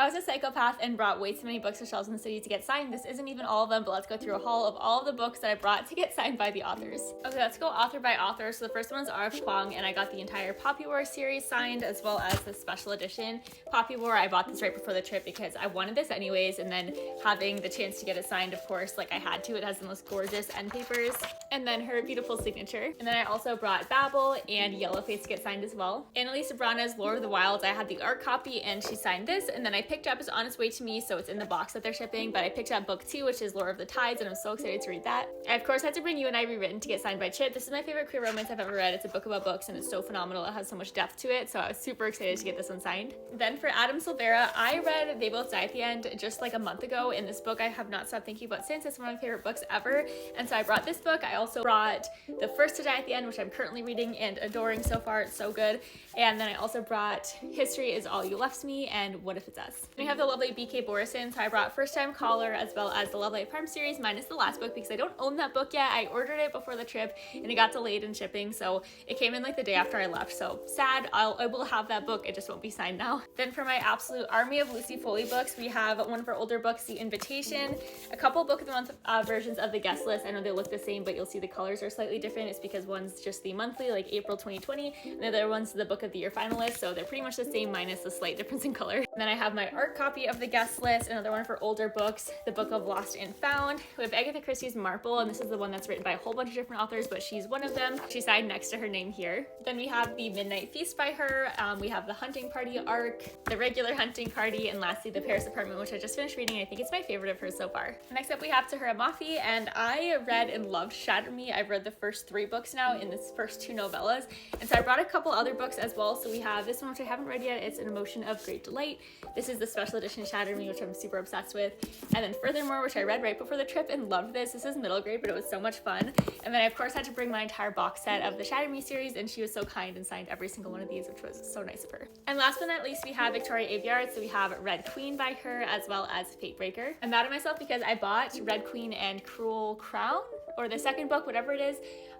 was a psychopath and brought way too many books to Shelves in the City to get signed. This isn't even all of them, but let's go through a haul of all of the books that I brought to get signed by the authors. Okay, let's go author by author. So the first one is R.F. Kuang, and I got the entire Poppy War series signed, as well as the special edition Poppy War. I bought this right before the trip because I wanted this anyways, and then having the chance to get it signed, of course, like I had to. It has the most gorgeous end papers, and then her beautiful signature. And then I also brought Babel and Yellowface to get signed as well. Annalise Brana's Lord of the Wilds, I had the art copy and she signed this, and then I picked up It's On Its Way to Me, so it's in the box that they're shipping, but I picked up book 2, which is Lore of the Tides, and I'm so excited to read that. I of course had to bring You and I Rewritten to get signed by Chip. This is my favorite queer romance I've ever read. It's a book about books and it's so phenomenal. It has so much depth to it, so I was super excited to get this one signed. Then for Adam Silvera, I read They Both Die at the End just like a month ago, and this book I have not stopped thinking about since. It's one of my favorite books ever, and so I brought this book. I also brought The First to Die at the End, which I'm currently reading and adoring so far. It's so good. And then I also brought History Is All You Left Me and What If It's Us. We have the lovely B.K. Borison, so I brought First Time Caller as well as the Love Light Farm series minus the last book because I don't own that book yet. I ordered it before the trip and it got delayed in shipping, so it came in like the day after I left, so sad. I will have that book, it just won't be signed now. Then for my absolute army of Lucy Foley books, we have one of our older books, The Invitation, a couple Book of the Month versions of the guest list. I know they look the same, but you'll see the colors are slightly different. It's because one's just the monthly, like April 2020, and the other one's the Book of the Year finalist, so they're pretty much the same minus a slight difference in color. And then I have my art copy of the guest list, another one for older books, the Book of Lost and Found. We have Agatha Christie's Marple, and this is the one that's written by a whole bunch of different authors, but she's one of them. She signed next to her name here. Then we have the Midnight Feast by her. We have the Hunting Party arc, the regular Hunting Party, and lastly the Paris Apartment, which I just finished reading. I think it's my favorite of hers so far. Next up we have Tahira Mafi, and I read and loved Shatter Me. I've read the first 3 books now in this first 2 novellas, and so I brought a couple other books as well. So we have this one, which I haven't read yet. It's An Emotion of Great Delight. This is the special edition Shatter Me, which I'm super obsessed with. And then Furthermore, which I read right before the trip and loved this. This is middle grade, but it was so much fun. And then I of course had to bring my entire box set of the Shatter Me series, and she was so kind and signed every single one of these, which was so nice of her. And last but not least, we have Victoria Aveyard. So we have Red Queen by her, as well as Fatebreaker. I'm mad at myself because I bought Red Queen and Cruel Crown, or the second book, whatever it is.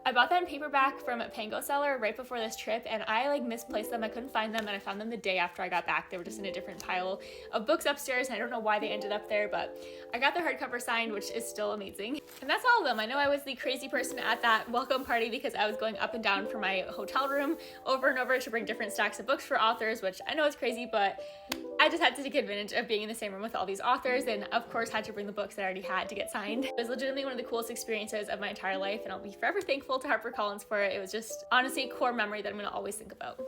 I bought that in paperback from a Pango seller right before this trip, and I like misplaced them. I couldn't find them, and I found them the day after I got back. They were just in a different pile of books upstairs, and I don't know why they ended up there, but I got the hardcover signed, which is still amazing. And that's all of them. I know I was the crazy person at that welcome party because I was going up and down from my hotel room over and over to bring different stacks of books for authors, which I know is crazy, but I just had to take advantage of being in the same room with all these authors, and of course had to bring the books that I already had to get signed. It was legitimately one of the coolest experiences of my entire life, and I'll be forever thankful to HarperCollins for it. It was just honestly a core memory that I'm going to always think about.